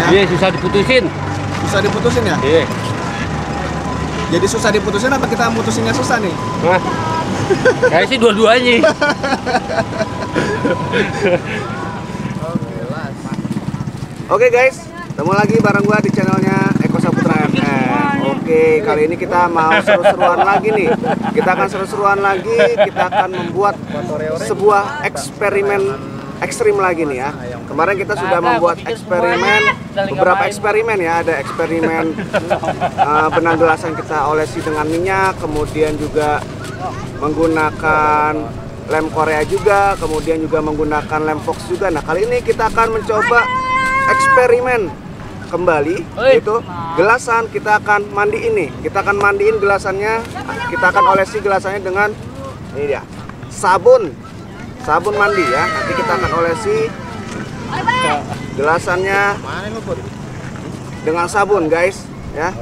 ya? Iya, susah diputusin. Susah diputusin ya? Iya. Jadi susah diputusin apa kita mutusinnya susah nih? Nah, kayak sih dua-duanya. Oke guys, ketemu lagi bareng gua di channelnya Eko Saputra FM. Oke, kali ini kita mau seru-seruan lagi nih. Kita akan seru-seruan lagi, kita akan membuat sebuah eksperimen ekstrim lagi nih ya. Kemarin kita sudah membuat eksperimen, beberapa eksperimen ya. Ada eksperimen benang gelasan kita olesi dengan minyak, kemudian juga menggunakan lem Korea juga, kemudian juga menggunakan lem Fox juga. Nah, kali ini kita akan mencoba eksperimen kembali, yaitu gelasan kita akan mandiin nih. Kita akan mandiin gelasannya, kita akan olesi gelasannya dengan ini dia, sabun mandi ya. Nanti kita akan olesi gelasannya dengan sabun guys ya.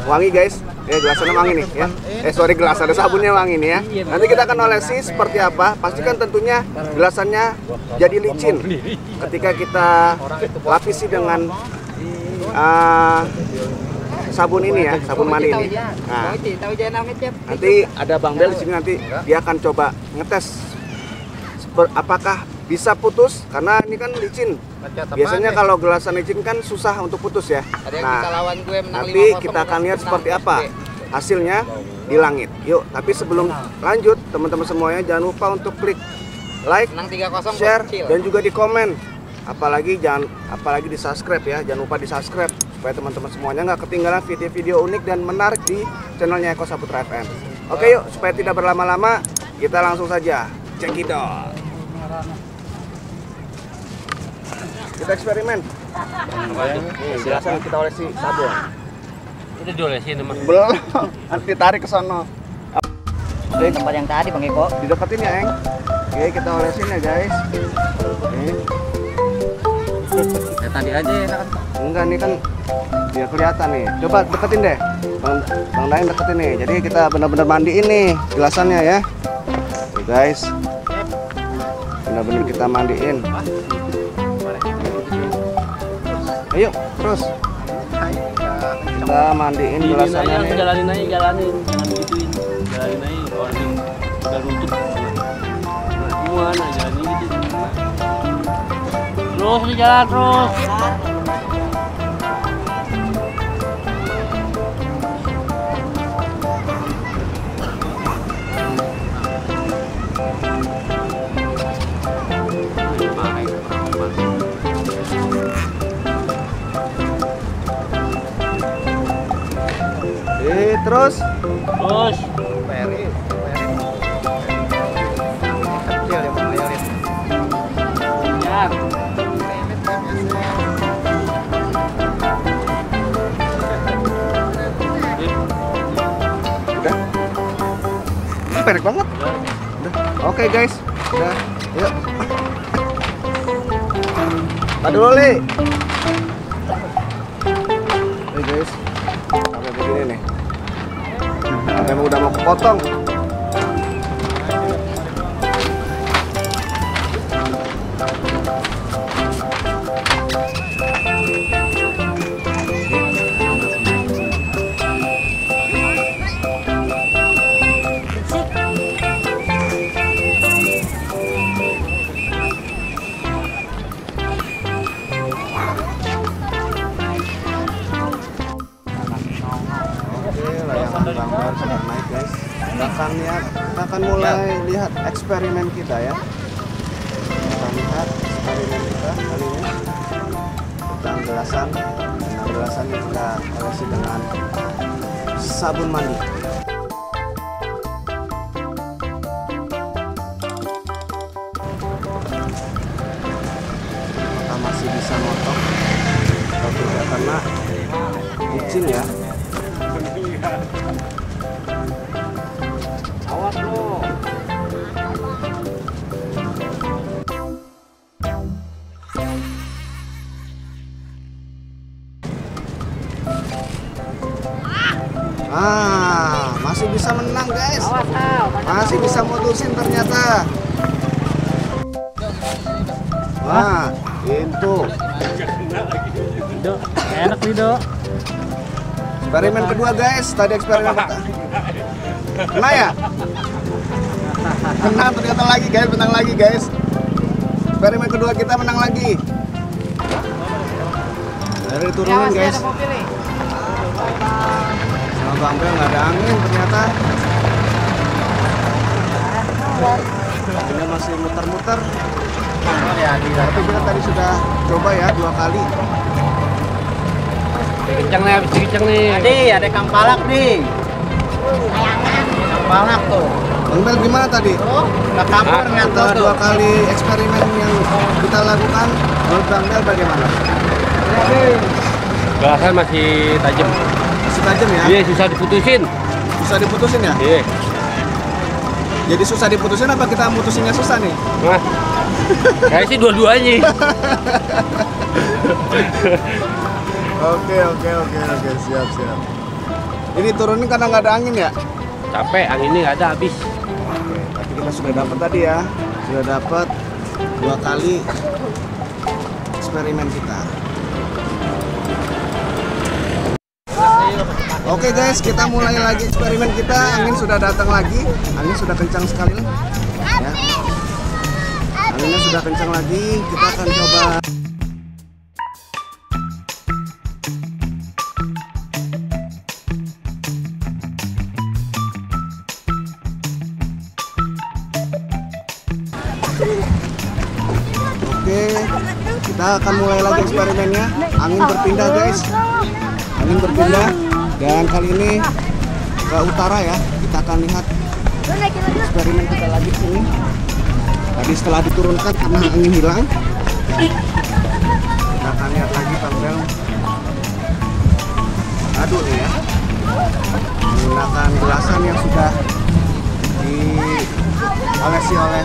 Wangi guys, ya gelasannya wangi nih ya. Sorry, gelasannya sabunnya wangi nih ya. Nanti kita akan olesi seperti apa. Pastikan tentunya gelasannya jadi licin ketika kita lapisi dengan sabun ini ya, sabun mandi ini. Nah, nanti ada Bang Bel di sini, nanti dia akan coba ngetes apakah bisa putus, karena ini kan licin. Biasanya kalau gelasan licin kan susah untuk putus ya. Nah, nanti kita akan lihat seperti apa hasilnya di langit. Yuk, tapi sebelum lanjut teman-teman semuanya jangan lupa untuk klik like, share, dan juga di komen. Apalagi di subscribe ya. Jangan lupa di subscribe supaya teman-teman semuanya nggak ketinggalan video-video unik dan menarik di channelnya Eko Saputra FM. Oke yuk, supaya tidak berlama-lama, kita langsung saja cekidot. Kita eksperimen. Gelasan kita olesi sabun. Udah diolesin emang. Belum. Nanti tarik ke sana. Di tempat yang tadi Bang Eko. Dideketin ya, Eng. Oke, kita olesin ya, guys. Oke. Ya, tadi aja ya kan. Enggak, nih kan biar kelihatan nih. Coba deketin deh. Bang Daeng deketin nih. Jadi kita benar-benar mandiin nih gelasannya ya. Oke, guys. Benar-benar kita mandiin. Ayo, terus. Kita mandiin gelasannya nih. Jalanin aja, jalanin. Jangan gituin. Jalanin aja. Orang udah runtuh. Gimana jalanin gitu. Terus jalan terus. Terus kecil ya, Bang Leolit. Ya. Udah. Pendek banget. Udah. Oke, guys. Udah. Yuk. Tadi dulu, Li. Oke, guys. Sampai begini nih. Sampai udah mau kepotong. Bang sedang naik guys. Kita akan mulai lihat eksperimen kita ya. Kita lihat eksperimen kita kali ini tentang gelasan. Nah, gelasannya kita olesi dengan sabun mandi. Apakah masih bisa motok atau tidak, karena licin ya. Awas lo. Masih bisa menang guys. Masih bisa mutusin ternyata. Wah, itu. Do, enak nih Do. Eksperimen kedua guys, tadi eksperimen pertama. Kena ya? Menang ternyata lagi guys, menang lagi guys. Eksperimen kedua kita menang lagi. Dari turunan guys. Sama Bang Bel nggak ada angin ternyata. Ini masih muter-muter. Tapi kita tadi sudah coba ya 2 kali. Kencang nih, habis kencang nih. Ada kampalak nih. Kampalak tuh. Bang Bel gimana tadi? Udah kampur ngantor Setelah tuh. 2 kali eksperimen yang kita lakukan, menurut Bang Bel bagaimana? Gelasan masih tajam. Masih tajam ya? Iya, susah diputusin. Susah diputusin ya? Iya. Jadi susah diputusin apa kita mutusinnya susah nih? Nah, kayak sih dua-duanya. Oke, siap. Ini turunin karena nggak ada angin ya? Capek, anginnya nggak ada habis. Oke, tapi kita sudah dapat tadi ya. Sudah dapat 2 kali eksperimen kita. Oke guys, kita mulai lagi eksperimen kita. Angin sudah datang lagi. Angin sudah kencang sekali. Ya. Anginnya sudah kencang lagi. Kita akan coba. Oke, kita akan mulai lagi eksperimennya. Angin berpindah guys. Angin berpindah. Dan kali ini ke utara ya. Kita akan lihat eksperimen kita lagi di sini. Tadi setelah diturunkan karena angin hilang. Kita akan lihat lagi panel. Aduh nih ya. Menggunakan gelasan yang sudah diolesi oleh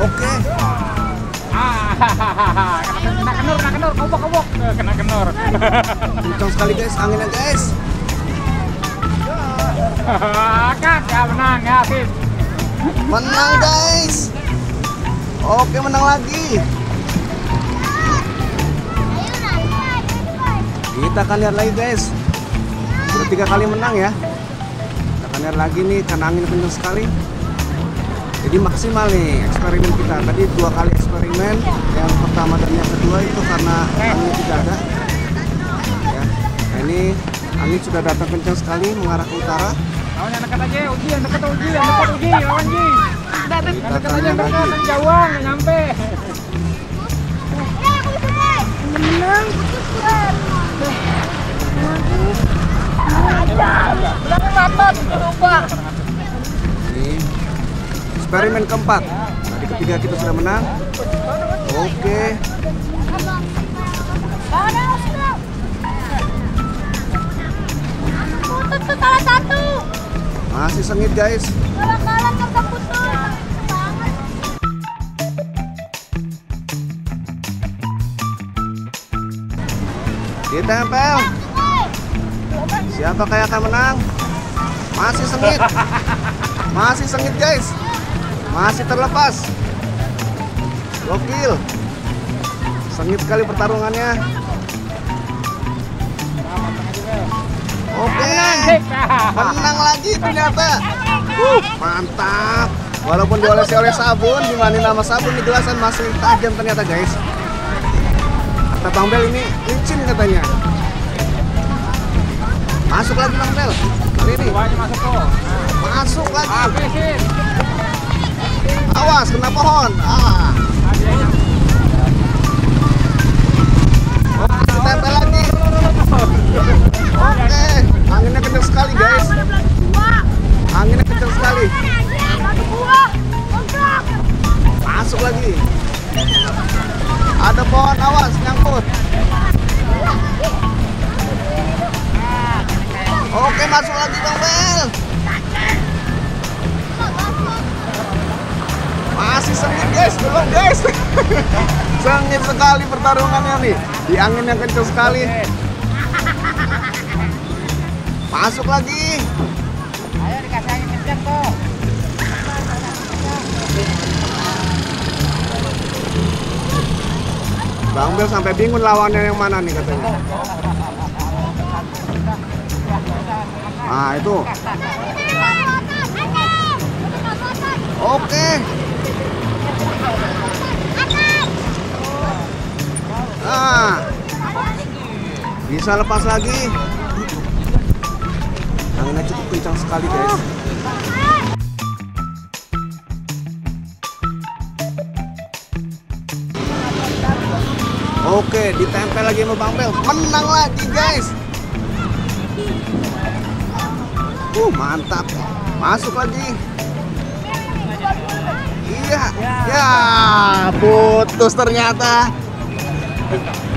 Oke. Kena kenur. Kencang sekali guys, anginnya guys. Kak, ya menang ya, Fit. Menang guys. Oke, menang lagi. Kita akan lihat lagi guys. Sudah 3 kali menang ya. Kita akan lihat lagi nih karena angin kencang sekali. Jadi maksimal nih eksperimen kita. Tadi 2 kali eksperimen, yang pertama dan yang kedua itu karena angin tidak ada. Ya. Nah, ini angin sudah datang kencang sekali mengarah ke utara. Lawan yang dekat aja, Uji, yang dekat Uji, lawan Ji. Kita akan Aja lihat lagi. dekat, jauhan, nggak nyampe. Menang. Ini eksperimen keempat. Tadi ketiga kita sudah menang. Oke. Putus salah satu. Masih sengit guys. Kalah-kalah kagak putus. Ditempel. Siapa kayak akan menang? Masih sengit. Masih sengit guys. Masih terlepas. Gokil. Sengit sekali pertarungannya. Oke. Menang lagi ternyata. Mantap. Walaupun diolesi-oleh sabun, dimainin sama sabun di gelasan masih tajam ternyata guys. Kata Bang Bel ini licin katanya. Masuk lagi Bang Bel. Ini. Masuk tuh. Masuk lagi. Habisin. Awas kena pohon. Oke, ditempel lagi. Oke, anginnya kencang sekali guys. Anginnya kencang sekali. Masuk lagi. Ada pohon, awas nyangkut. Oke, masuk lagi Bang Bel. Masih sengit guys, belum guys. Sengit sekali pertarungannya nih. Di angin yang kencang sekali. Masuk lagi. Ayo dikasih angin kencang tuh. Bang Bel sampai bingung lawannya yang mana nih katanya. Nah itu. Oke. Nah, bisa lepas lagi. Anginnya cukup kencang sekali guys. Oke, ditempel lagi sama Bang Bel. Menang lagi guys. Mantap. Masuk lagi. Iya. Ya, putus ternyata.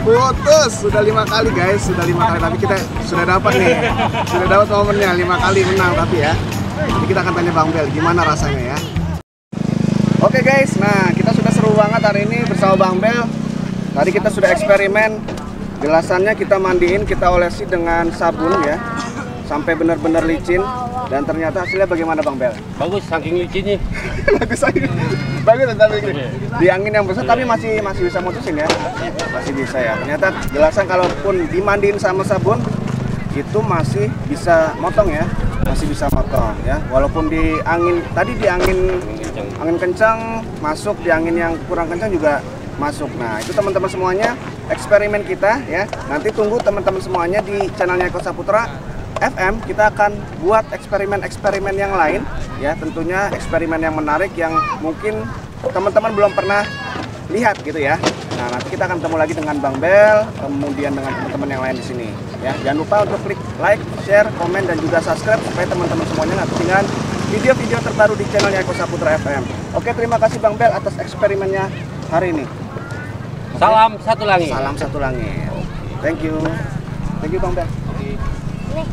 Putus. Sudah 5 kali guys. Sudah 5 kali. Tapi kita sudah dapat nih. Sudah dapat momennya. 5 kali menang tapi ya. Jadi kita akan tanya Bang Bel gimana rasanya ya. Oke guys. Nah, kita sudah seru banget hari ini bersama Bang Bel. Tadi kita sudah eksperimen, gelasannya kita mandiin, kita olesi dengan sabun ya, sampai benar-benar licin. Dan ternyata hasilnya bagaimana Bang Bel? Bagus, saking licinnya. Bagus aja. Bagus tapi di angin yang besar tapi masih bisa mutusin ya. Masih bisa ya. Ternyata gelasan kalaupun dimandiin sama sabun itu masih bisa motong ya. Masih bisa motong ya. Walaupun di angin tadi di angin kencang masuk, di angin yang kurang kencang juga masuk. Nah itu teman-teman semuanya eksperimen kita ya. Nanti tunggu teman-teman semuanya di channelnya Eko Saputra FM. Kita akan buat eksperimen yang lain ya. Tentunya eksperimen yang menarik yang mungkin teman-teman belum pernah lihat gitu ya. Nah nanti kita akan ketemu lagi dengan Bang Bel, kemudian dengan teman-teman yang lain di sini ya. Jangan lupa untuk klik like, share, komen dan juga subscribe supaya teman-teman semuanya nggak ketinggalan video-video terbaru di channelnya Eko Saputra FM. Oke, terima kasih Bang Bel atas eksperimennya hari ini. Salam satu langit. Salam satu langit. Thank you. Thank you Bang Bel. Nih.